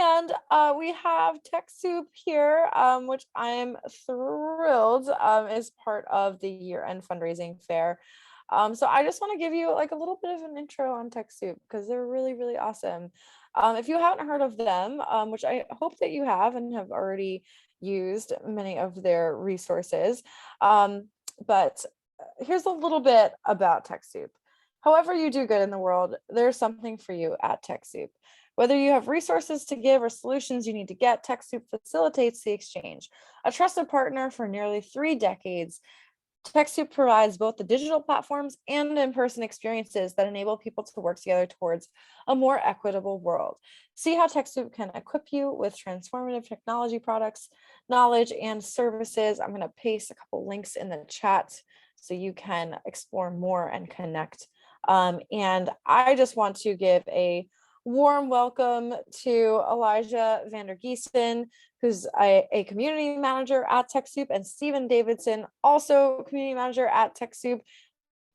And we have TechSoup here, which I'm thrilled is part of the year-end fundraising fair. So I just want to give you like a little bit of an intro on TechSoup because they're really, really awesome. If you haven't heard of them, which I hope that you have and have already used many of their resources, but here's a little bit about TechSoup. However you do good in the world, there's something for you at TechSoup. Whether you have resources to give or solutions you need to get, TechSoup facilitates the exchange. A trusted partner for nearly 3 decades, TechSoup provides both the digital platforms and in-person experiences that enable people to work together towards a more equitable world. See how TechSoup can equip you with transformative technology products, knowledge, and services. I'm going to paste a couple links in the chat so you can explore more and connect. And I just want to give a warm welcome to Elijah Vander Giessen, who's a community manager at TechSoup, and Stephen Davidson, also community manager at TechSoup.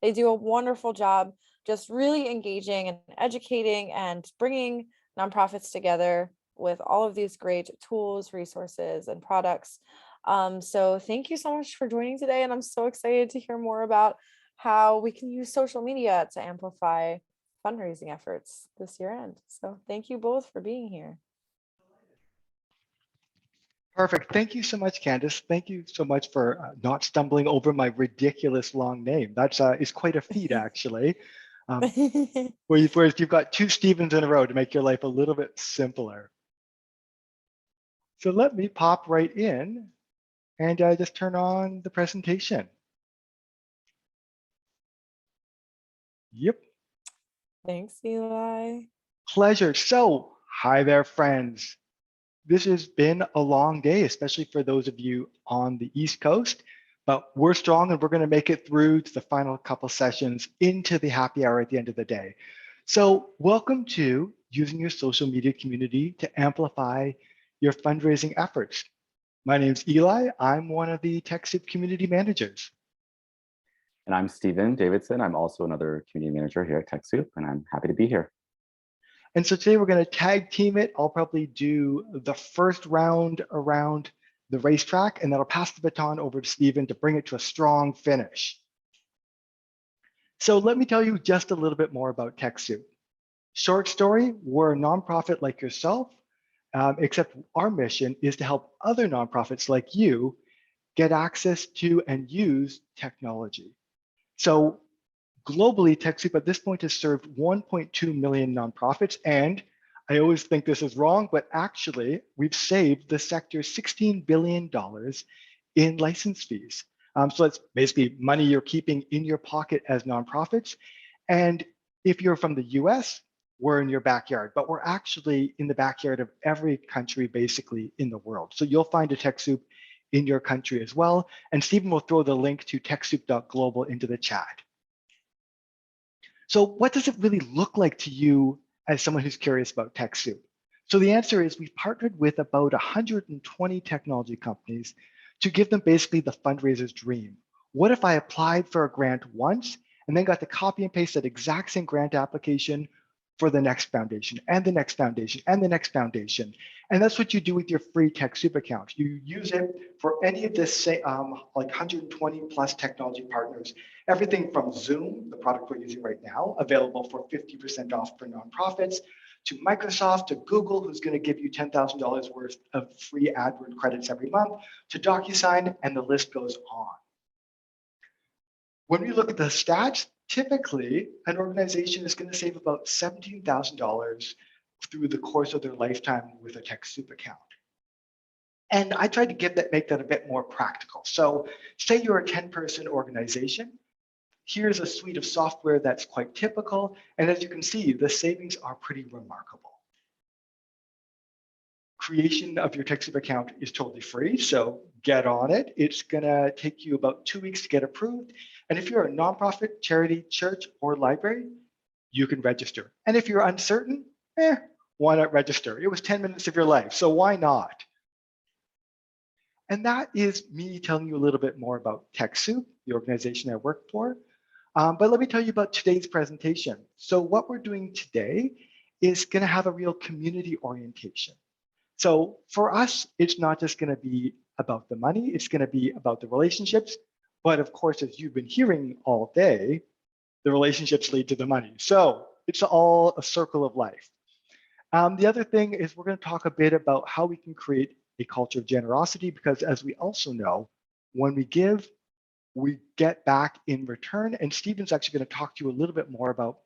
They do a wonderful job just really engaging and educating and bringing nonprofits together with all of these great tools, resources, and products. So thank you so much for joining today. And I'm so excited to hear more about how we can use social media to amplify fundraising efforts this year end. So thank you both for being here. Perfect. Thank you so much, Candice. Thank you so much for not stumbling over my ridiculous long name. That's is quite a feat, actually. Whereas you've got 2 Stevens in a row to make your life a little bit simpler. So let me pop right in and just turn on the presentation. Yep. Thanks, Eli. Pleasure. So, hi there, friends. This has been a long day, especially for those of you on the East Coast, but we're strong and we're going to make it through to the final couple sessions into the happy hour at the end of the day. So welcome to using your social media community to amplify your fundraising efforts. My name is Eli. I'm one of the TechSoup community managers. And I'm Stephen Davidson. I'm also another community manager here at TechSoup, and I'm happy to be here. And so today we're going to tag team it. I'll probably do the first round around the racetrack, and then I'll pass the baton over to Stephen to bring it to a strong finish. So let me tell you just a little bit more about TechSoup. Short story, we're a nonprofit like yourself, except our mission is to help other nonprofits like you get access to and use technology. So globally, TechSoup at this point has served 1.2 million nonprofits, and I always think this is wrong, but actually we've saved the sector $16 billion in license fees. So that's basically money you're keeping in your pocket as nonprofits. And if you're from the US, we're in your backyard, but we're actually in the backyard of every country basically in the world. So you'll find a TechSoup in your country as well. And Stephen will throw the link to TechSoup.global into the chat. So what does it really look like to you as someone who's curious about TechSoup? So the answer is we've partnered with about 120 technology companies to give them basically the fundraiser's dream. What if I applied for a grant once and then got to copy and paste that exact same grant application for the next foundation and the next foundation and the next foundation? And that's what you do with your free TechSoup account. You use it for any of this, like 120 plus technology partners, everything from Zoom, the product we're using right now, available for 50% off for nonprofits, to Microsoft, to Google, who's going to give you $10,000 worth of free AdWords credits every month, to DocuSign, and the list goes on. When we look at the stats, typically an organization is going to save about $17,000 through the course of their lifetime with a TechSoup account. And I tried to make that a bit more practical. So say you're a 10-person organization. Here's a suite of software that's quite typical. And as you can see, the savings are pretty remarkable. Creation of your TechSoup account is totally free, so get on it. It's gonna take you about 2 weeks to get approved. And if you're a nonprofit, charity, church, or library, you can register. And if you're uncertain, why not register? It was 10 minutes of your life, so why not? And that is me telling you a little bit more about TechSoup, the organization I work for. But let me tell you about today's presentation. So what we're doing today is going to have a real community orientation. So for us, it's not just going to be about the money, it's going to be about the relationships. But of course, as you've been hearing all day, the relationships lead to the money. So it's all a circle of life. The other thing is we're going to talk a bit about how we can create a culture of generosity, because as we also know, when we give, we get back in return. And Stephen's actually going to talk to you a little bit more about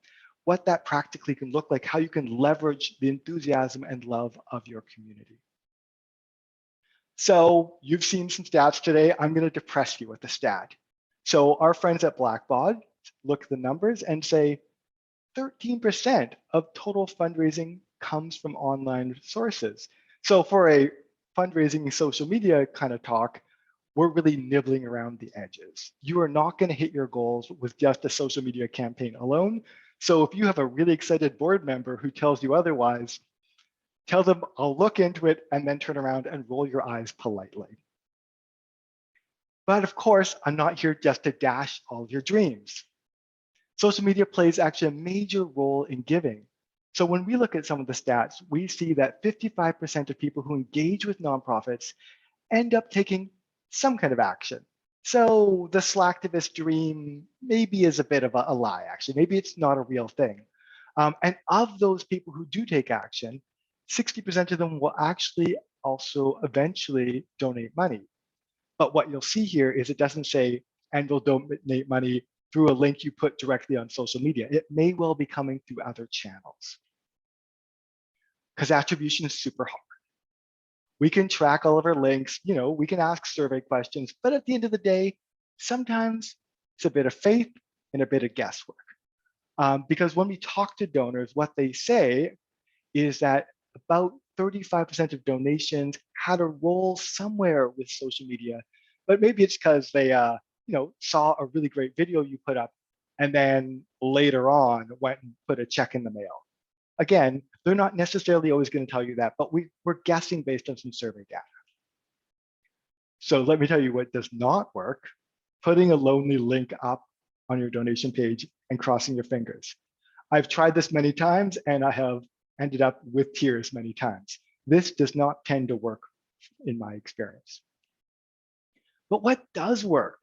what that practically can look like, how you can leverage the enthusiasm and love of your community. So you've seen some stats today. I'm going to depress you with a stat. So our friends at Blackbaud look at the numbers and say 13% of total fundraising comes from online sources. So for a fundraising social media kind of talk, we're really nibbling around the edges. You are not going to hit your goals with just a social media campaign alone. So if you have a really excited board member who tells you otherwise, tell them I'll look into it and then turn around and roll your eyes politely. But of course, I'm not here just to dash all your dreams. Social media plays actually a major role in giving. So when we look at some of the stats, we see that 55% of people who engage with nonprofits end up taking some kind of action. So the Slacktivist dream maybe is a bit of a lie, actually. Maybe it's not a real thing. And of those people who do take action, 60% of them will actually also eventually donate money. But what you'll see here is it doesn't say, and we'll donate money through a link you put directly on social media. It may well be coming through other channels, because attribution is super hard. We can track all of our links, we can ask survey questions, but at the end of the day, sometimes it's a bit of faith and a bit of guesswork. Because when we talk to donors, what they say is that about 35% of donations had a role somewhere with social media, but maybe it's because they saw a really great video you put up and then later on went and put a check in the mail. Again, they're not necessarily always going to tell you that, but we're guessing based on some survey data. So let me tell you what does not work: putting a lonely link up on your donation page and crossing your fingers. I've tried this many times and I have ended up with tears many times. This does not tend to work in my experience. But what does work?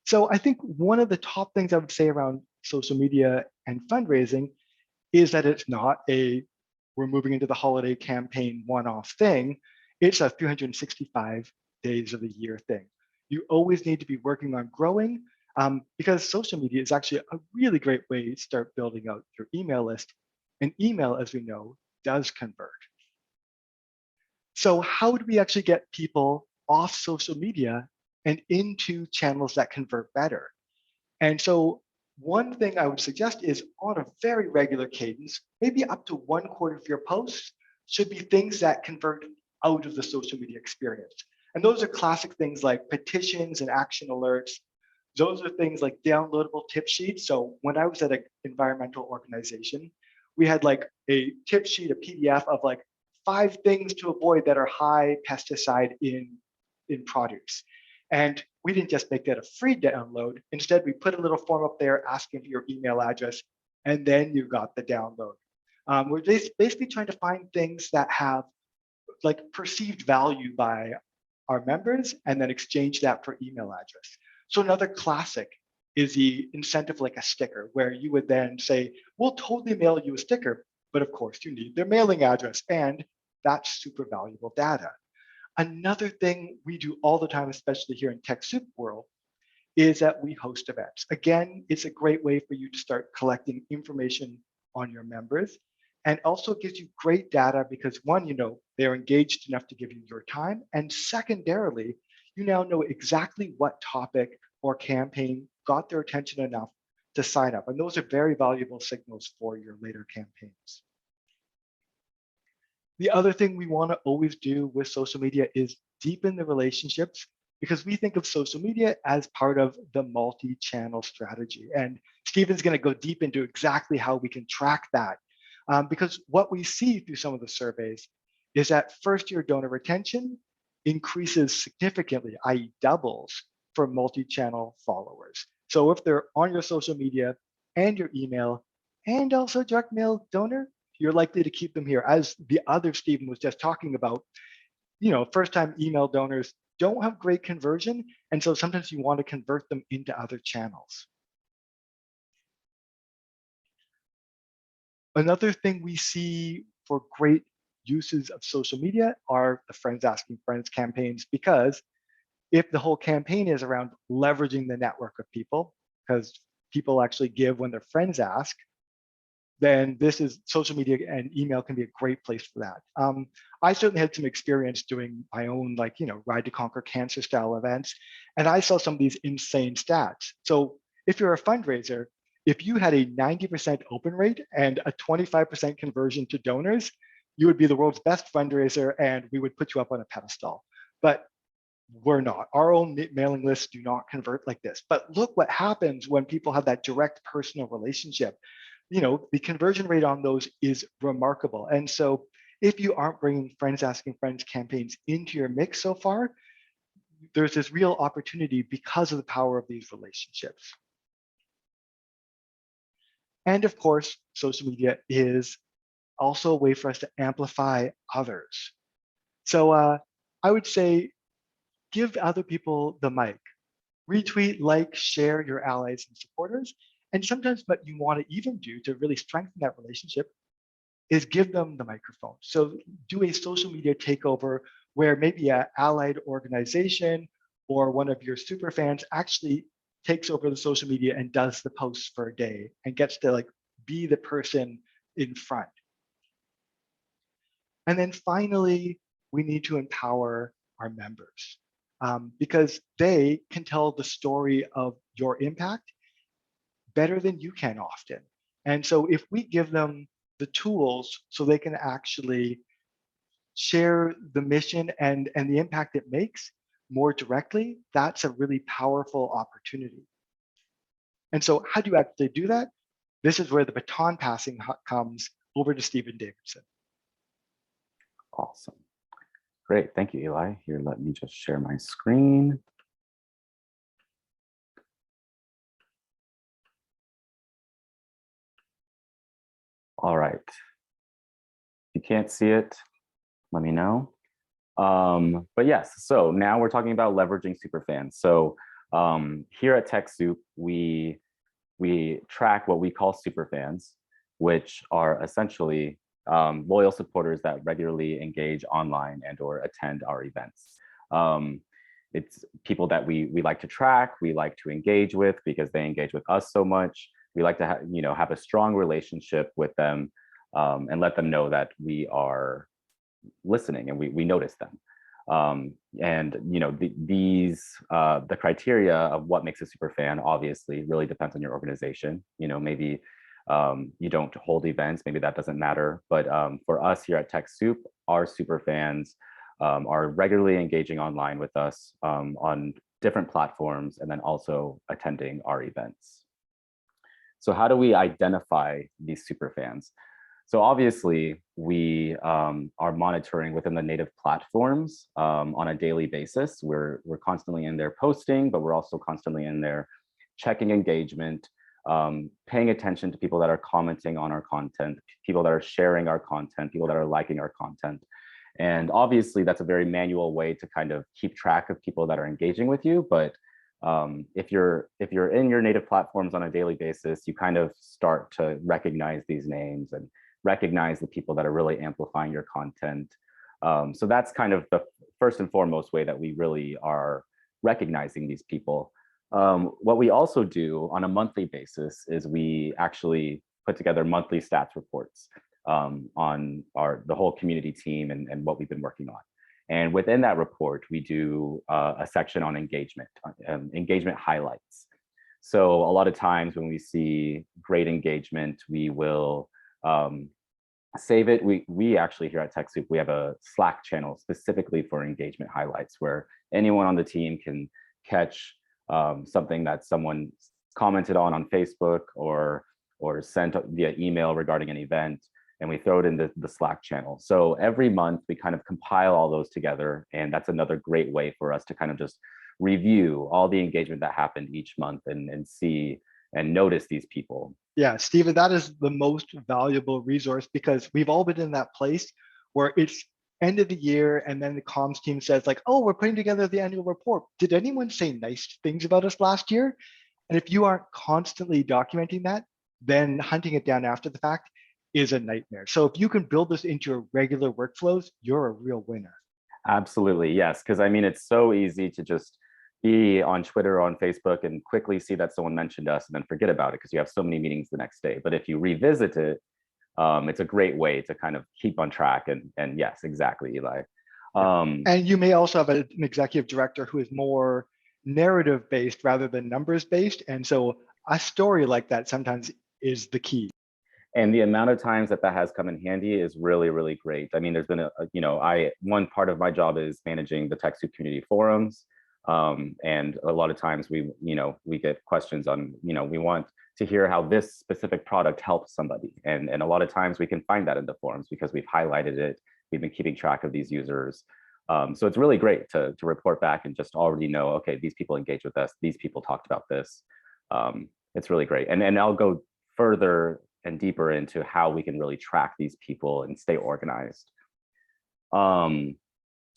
So I think one of the top things I would say around social media and fundraising is that it's not a we're moving into the holiday campaign one-off thing. It's a 365 days of the year thing. You always need to be working on growing, because social media is actually a really great way to start building out your email list. And email, as we know, does convert. So how do we actually get people off social media and into channels that convert better? And so one thing I would suggest is, on a very regular cadence, maybe up to 1/4 of your posts should be things that convert out of the social media experience. And those are classic things like petitions and action alerts. Those are things like downloadable tip sheets. So when I was at an environmental organization, we had like a tip sheet, a PDF of like 5 things to avoid that are high pesticide in produce. And we didn't just make that a free download. Instead, we put a little form up there asking for your email address, and then you got the download. We're basically trying to find things that have like perceived value by our members and then exchange that for email address. So another classic is the incentive like a sticker, where you would then say, we'll totally mail you a sticker, but of course you need their mailing address, and that's super valuable data. Another thing we do all the time, especially here in TechSoup world, is that we host events. Again, it's a great way for you to start collecting information on your members, and also gives you great data because, one, they're engaged enough to give you your time, and secondarily, you now know exactly what topic or campaign got their attention enough to sign up. And those are very valuable signals for your later campaigns. The other thing we want to always do with social media is deepen the relationships, because we think of social media as part of the multi-channel strategy. And Stephen's going to go deep into exactly how we can track that. Because what we see through some of the surveys is that first-year donor retention increases significantly, i.e. doubles, for multi-channel followers. So if they're on your social media and your email and also direct mail donor, you're likely to keep them here. As the other Stephen was just talking about, first-time email donors don't have great conversion, and so sometimes you want to convert them into other channels. Another thing we see for great uses of social media are the friends asking friends campaigns, because if the whole campaign is around leveraging the network of people, because people actually give when their friends ask, then social media and email can be a great place for that. I certainly had some experience doing my own, Ride to Conquer Cancer style events, and I saw some of these insane stats. So if you're a fundraiser, if you had a 90% open rate and a 25% conversion to donors, you would be the world's best fundraiser, and we would put you up on a pedestal. But we're not. Our own mailing lists do not convert like this. But look what happens when people have that direct personal relationship. The conversion rate on those is remarkable. And so if you aren't bringing friends asking friends campaigns into your mix so far, there's this real opportunity because of the power of these relationships. And of course, social media is also a way for us to amplify others. So I would say, give other people the mic. Retweet, like, share your allies and supporters. And sometimes what you want to even do to really strengthen that relationship is give them the microphone. So do a social media takeover where maybe an allied organization or one of your super fans actually takes over the social media and does the posts for a day and gets to be the person in front. And then finally, we need to empower our members because they can tell the story of your impact better than you can often. And so if we give them the tools so they can actually share the mission and the impact it makes more directly, that's a really powerful opportunity. And so how do you actually do that? This is where the baton passing comes over to Stephen Davidson. Awesome. Great. Thank you, Eli. Here, let me just share my screen. All right. If you can't see it, let me know. But yes, so now we're talking about leveraging superfans. So here at TechSoup, we track what we call superfans, which are essentially loyal supporters that regularly engage online and or attend our events. It's people that we like to track, we like to engage with because they engage with us so much. We like to have a strong relationship with them and let them know that we are listening and we notice them. And the criteria of what makes a super fan obviously really depends on your organization. Maybe you don't hold events, maybe that doesn't matter. But for us here at TechSoup, our super fans are regularly engaging online with us on different platforms and then also attending our events. So how do we identify these super fans? So obviously we are monitoring within the native platforms on a daily basis. We're constantly in there posting, but we're also constantly in there checking engagement, paying attention to people that are commenting on our content, people that are sharing our content, people that are liking our content. And obviously that's a very manual way to kind of keep track of people that are engaging with you. But if you're in your native platforms on a daily basis, you kind of start to recognize these names and recognize the people that are really amplifying your content. So that's kind of the first and foremost way that we really are recognizing these people. What we also do on a monthly basis is we actually put together monthly stats reports on the whole community team and what we've been working on. And within that report, we do a section on engagement, engagement highlights. So a lot of times when we see great engagement, we will save it. We actually here at TechSoup, we have a Slack channel specifically for engagement highlights where anyone on the team can catch something that someone commented on Facebook or sent via email regarding an event, and we throw it in the Slack channel. So every month we kind of compile all those together, and that's another great way for us to kind of just review all the engagement that happened each month and see and notice these people. Yeah, Stephen, that is the most valuable resource because we've all been in that place where it's end of the year and then the comms team says like, oh, we're putting together the annual report. Did anyone say nice things about us last year? And if you aren't constantly documenting that, then hunting it down after the fact is a nightmare. So if you can build this into your regular workflows, you're a real winner. Absolutely, yes. Because I mean, it's so easy to just be on Twitter or on Facebook and quickly see that someone mentioned us and then forget about it because you have so many meetings the next day. But if you revisit it, it's a great way to kind of keep on track. And yes, exactly, Eli. And you may also have an executive director who is more narrative based rather than numbers based. And so a story like that sometimes is the key. And the amount of times that has come in handy is really, really great. I mean, there's been one part of my job is managing the TechSoup community forums. And a lot of times we get questions on, we want to hear how this specific product helps somebody. And a lot of times we can find that in the forums because we've highlighted it. We've been keeping track of these users. So it's really great to report back and just already know, okay, these people engage with us. These people talked about this. It's really great. And I'll go further and deeper into how we can really track these people and stay organized. And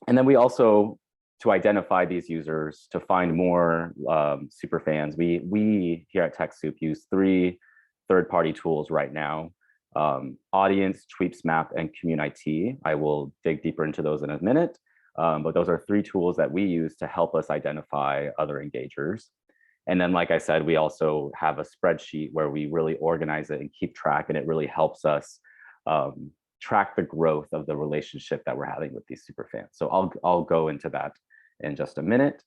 then we also, to identify these users, to find more super fans, we here at TechSoup use 3 third-party tools right now: Audience, Tweepsmap, and Community. I will dig deeper into those in a minute, but those are 3 tools that we use to help us identify other engagers. And then, like I said, we also have a spreadsheet where we really organize it and keep track, and it really helps us track the growth of the relationship that we're having with these super fans. So I'll go into that in just a minute.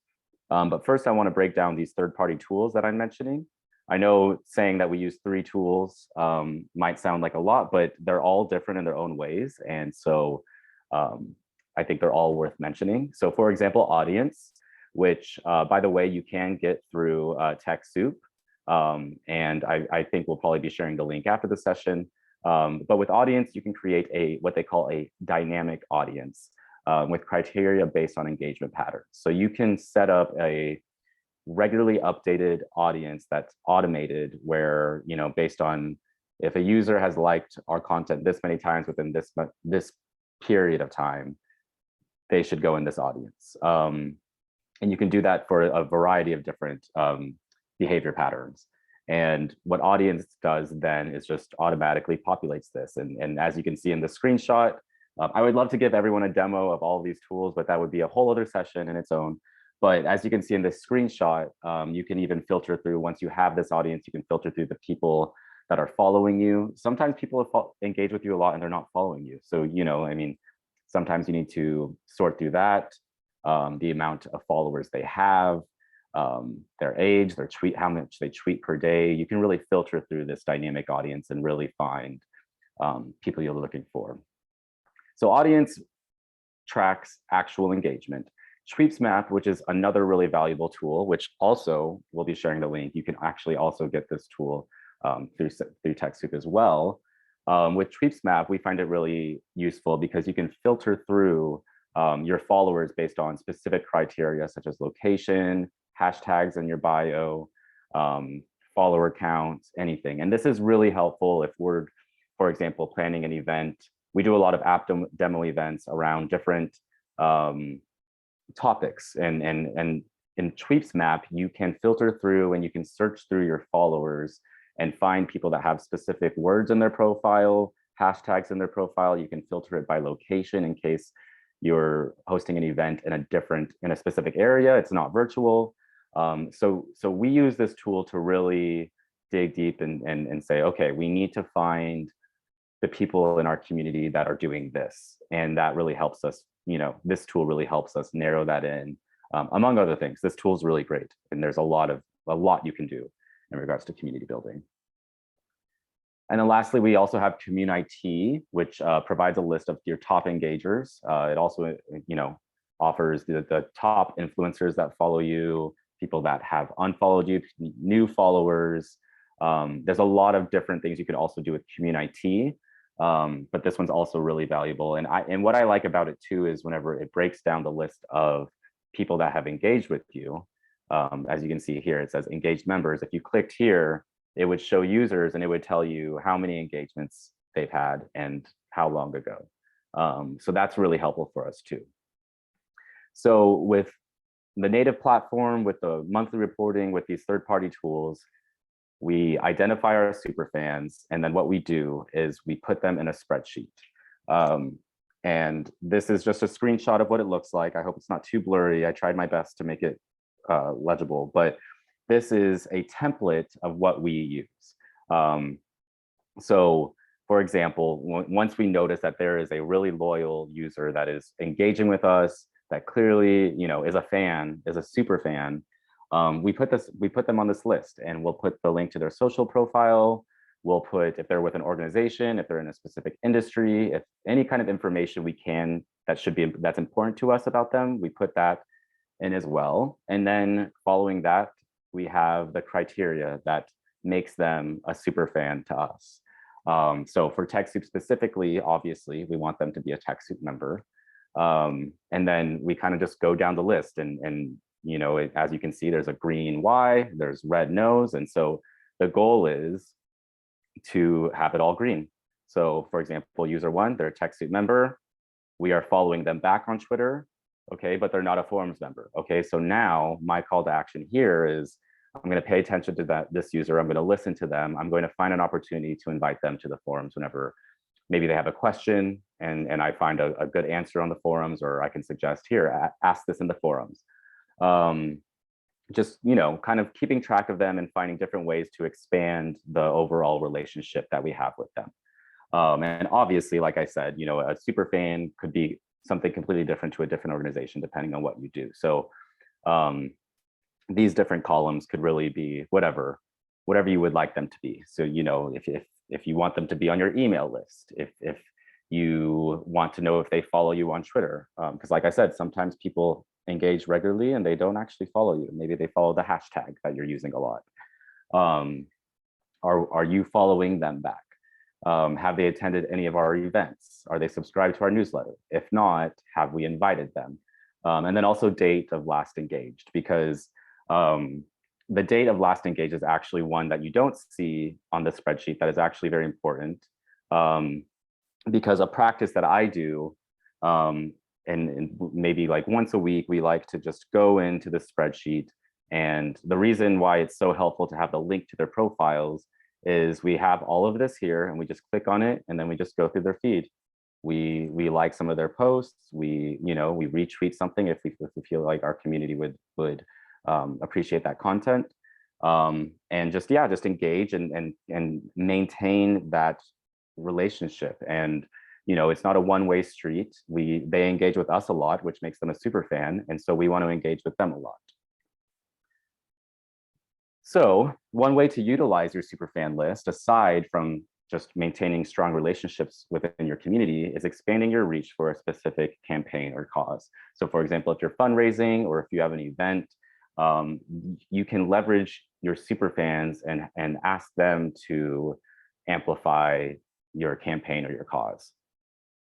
But first, I want to break down these third-party tools that I'm mentioning. I know saying that we use 3 tools might sound like a lot, but they're all different in their own ways. And so I think they're all worth mentioning. So for example, Audience, which by the way, you can get through TechSoup. And I think we'll probably be sharing the link after the session. But with Audience, you can create what they call a dynamic audience with criteria based on engagement patterns. So you can set up a regularly updated audience that's automated where, based on if a user has liked our content this many times within this period of time, they should go in this audience. And you can do that for a variety of different behavior patterns. And what Audience does then is just automatically populates this. And as you can see in the screenshot, I would love to give everyone a demo of all of these tools, but that would be a whole other session in its own. But as you can see in this screenshot, you can even filter through, once you have this audience, you can filter through the people that are following you. Sometimes people engage with you a lot and they're not following you. So, sometimes you need to sort through that. The amount of followers they have, their age, their tweet, how much they tweet per day. You can really filter through this dynamic audience and really find people you're looking for. So Audience tracks actual engagement. Tweepsmap, which is another really valuable tool, which also we'll be sharing the link. You can actually also get this tool through TechSoup as well. With Tweepsmap, we find it really useful because you can filter through your followers based on specific criteria such as location, hashtags in your bio, follower count, anything. And this is really helpful if we're, for example, planning an event. We do a lot of app demo events around different topics. And in Tweepsmap, you can filter through and you can search through your followers and find people that have specific words in their profile, hashtags in their profile. You can filter it by location in case you're hosting an event in a specific area. It's not virtual. So we use this tool to really dig deep and say, okay, we need to find the people in our community that are doing this. And that really helps us, this tool really helps us narrow that in. Among other things, this tool is really great. And there's a lot you can do in regards to community building. And then lastly, we also have Community, which provides a list of your top engagers. It also, offers the top influencers that follow you, people that have unfollowed you, new followers. There's a lot of different things you can also do with Community, but this one's also really valuable. And what I like about it too is whenever it breaks down the list of people that have engaged with you, as you can see here, it says engaged members. If you clicked here, it would show users and it would tell you how many engagements they've had and how long ago. So that's really helpful for us too. So with the native platform, with the monthly reporting, with these third-party tools, we identify our superfans, and then what we do is we put them in a spreadsheet. And this is just a screenshot of what it looks like. I hope it's not too blurry. I tried my best to make it legible, but this is a template of what we use. So for example, once we notice that there is a really loyal user that is engaging with us, that clearly, is a fan, is a super fan, we put them on this list, and we'll put the link to their social profile. We'll put, if they're with an organization, if they're in a specific industry, if any kind of information we can that's important to us about them, we put that in as well. And then following that, we have the criteria that makes them a super fan to us. So for TechSoup specifically, obviously, we want them to be a TechSoup member. And then we kind of just go down the list, and as you can see, there's a green Y, there's red no's. And so the goal is to have it all green. So for example, user one, they're a TechSoup member. We are following them back on Twitter, okay, but they're not a forums member. Okay, so now my call to action here is I'm going to pay attention to this user. I'm going to listen to them. I'm going to find an opportunity to invite them to the forums whenever maybe they have a question and I find a good answer on the forums, or I can suggest, here, ask this in the forums. Just, kind of keeping track of them and finding different ways to expand the overall relationship that we have with them. And obviously, like I said, a super fan could be something completely different to a different organization, depending on what you do. So these different columns could really be whatever you would like them to be. So, if you want them to be on your email list, if you want to know if they follow you on Twitter, because like I said, sometimes people engage regularly and they don't actually follow you. Maybe they follow the hashtag that you're using a lot. Are you following them back? Have they attended any of our events? Are they subscribed to our newsletter? If not, have we invited them? And then also date of last engaged, because the date of last engaged is actually one that you don't see on the spreadsheet that is actually very important. Because a practice that I do, and maybe like once a week, we like to just go into the spreadsheet. And the reason why it's so helpful to have the link to their profiles is we have all of this here, and we just click on it, and then we just go through their feed. We like some of their posts. We retweet something if we feel like our community would appreciate that content, and just engage and maintain that relationship. And it's not a one-way street. They engage with us a lot, which makes them a super fan, and so we want to engage with them a lot. So one way to utilize your superfan list, aside from just maintaining strong relationships within your community, is expanding your reach for a specific campaign or cause. So for example, if you're fundraising or if you have an event, you can leverage your superfans and ask them to amplify your campaign or your cause.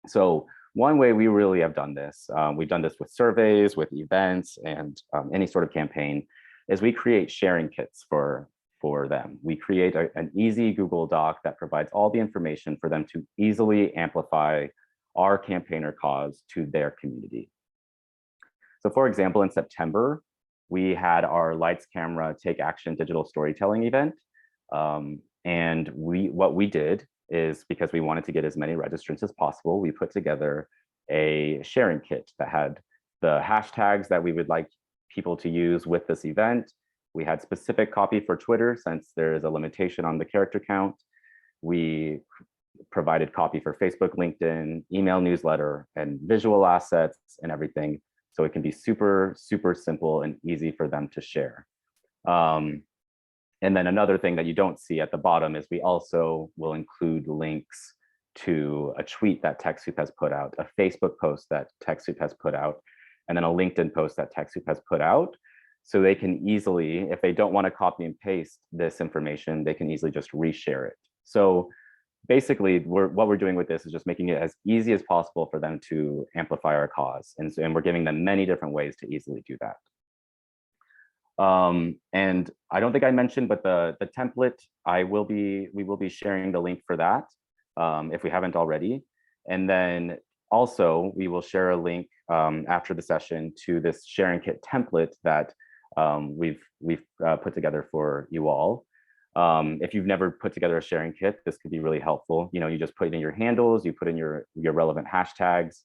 So one way we really have done this, we've done this with surveys, with events, and any sort of campaign, is we create sharing kits for them. We create an easy Google Doc that provides all the information for them to easily amplify our campaign or cause to their community. So for example, in September, we had our Lights, Camera, Take Action digital storytelling event. And what we did is, because we wanted to get as many registrants as possible, we put together a sharing kit that had the hashtags that we would like people to use with this event. We had specific copy for Twitter, since there is a limitation on the character count. We provided copy for Facebook, LinkedIn, email newsletter, and visual assets and everything. So it can be super, super simple and easy for them to share. And then another thing that you don't see at the bottom is we also will include links to a tweet that TechSoup has put out, a Facebook post that TechSoup has put out, and then a LinkedIn post that TechSoup has put out. So they can easily, if they don't want to copy and paste this information, they can easily just reshare it. So basically, what we're doing with this is just making it as easy as possible for them to amplify our cause. And we're giving them many different ways to easily do that. And I don't think I mentioned, but the template, we will be sharing the link for that if we haven't already. And then also we will share a link after the session to this sharing kit template that we've put together for you all. If you've never put together a sharing kit, this could be really helpful. You know, you just put in your handles, you put in your relevant hashtags.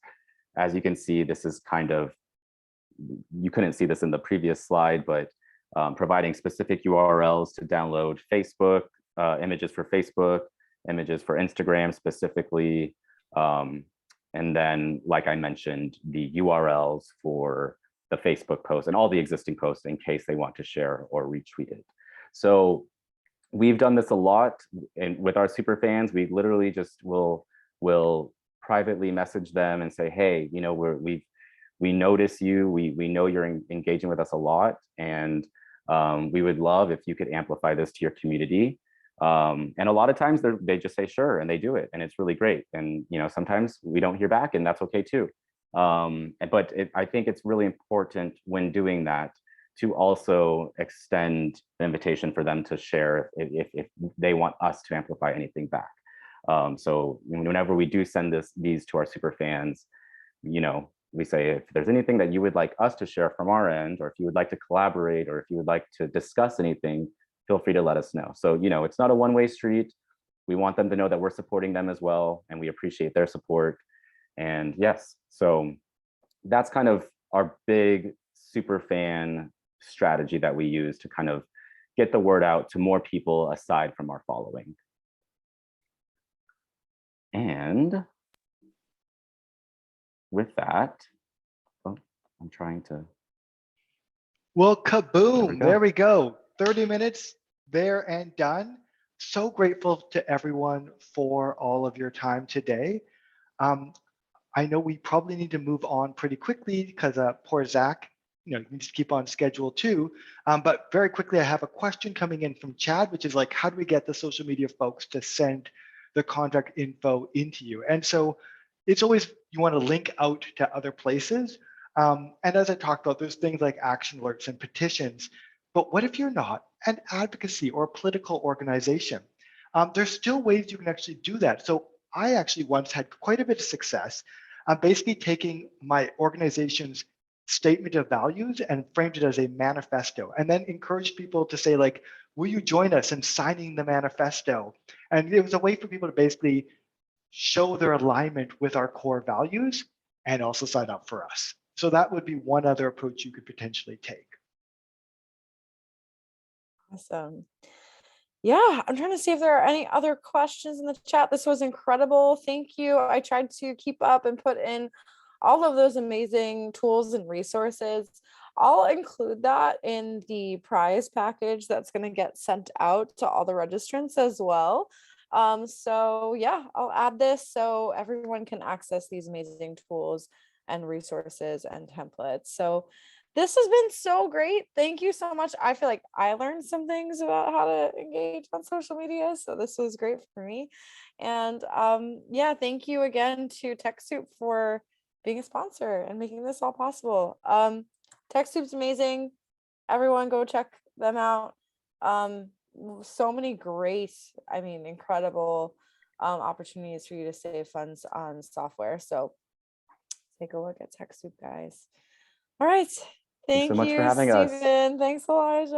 As you can see, this is kind of, you couldn't see this in the previous slide, but providing specific URLs to download Facebook, images for Facebook, images for Instagram specifically. And then, like I mentioned, the URLs for the Facebook post and all the existing posts in case they want to share or retweet it. So we've done this a lot, and with our super fans, we literally just will privately message them and say, hey, you know, we notice you, we know you're engaging with us a lot, and we would love if you could amplify this to your community. And a lot of times they just say sure, and they do it, and it's really great. And you know, sometimes we don't hear back, and that's okay too. But I think it's really important when doing that to also extend the invitation for them to share if they want us to amplify anything back. So whenever we do send these to our super fans, you know, we say, if there's anything that you would like us to share from our end, or if you would like to collaborate, or if you would like to discuss anything, feel free to let us know. So, you know, it's not a one-way street. We want them to know that we're supporting them as well, and we appreciate their support. And yes, so that's kind of our big super fan strategy that we use to kind of get the word out to more people aside from our following. And with that, oh, I'm trying to. Well, kaboom, there we go. 30 minutes there and done. So grateful to everyone for all of your time today. I know we probably need to move on pretty quickly because poor Zach, you know, needs to keep on schedule too. But very quickly, I have a question coming in from Chad, which is like, how do we get the social media folks to send the contact info into you? And so it's always, you want to link out to other places. And as I talked about, there's things like action alerts and petitions. But what if you're not an advocacy or political organization? There's still ways you can actually do that. So I actually once had quite a bit of success. I'm basically taking my organization's statement of values and framed it as a manifesto, and then encouraged people to say, like, will you join us in signing the manifesto? And it was a way for people to basically show their alignment with our core values and also sign up for us. So that would be one other approach you could potentially take. Awesome. Yeah, I'm trying to see if there are any other questions in the chat. This was incredible. Thank you. I tried to keep up and put in all of those amazing tools and resources. I'll include that in the prize package that's going to get sent out to all the registrants as well. So yeah, I'll add this so everyone can access these amazing tools and resources and templates. So this has been so great. Thank you so much. I feel like I learned some things about how to engage on social media. So this was great for me. And yeah, thank you again to TechSoup for being a sponsor and making this all possible. TechSoup's amazing. Everyone go check them out. So many great, I mean, incredible opportunities for you to save funds on software. So take a look at TechSoup, guys. All right. Thanks so Thank much for you, having us. Stephen. Thanks, Elijah.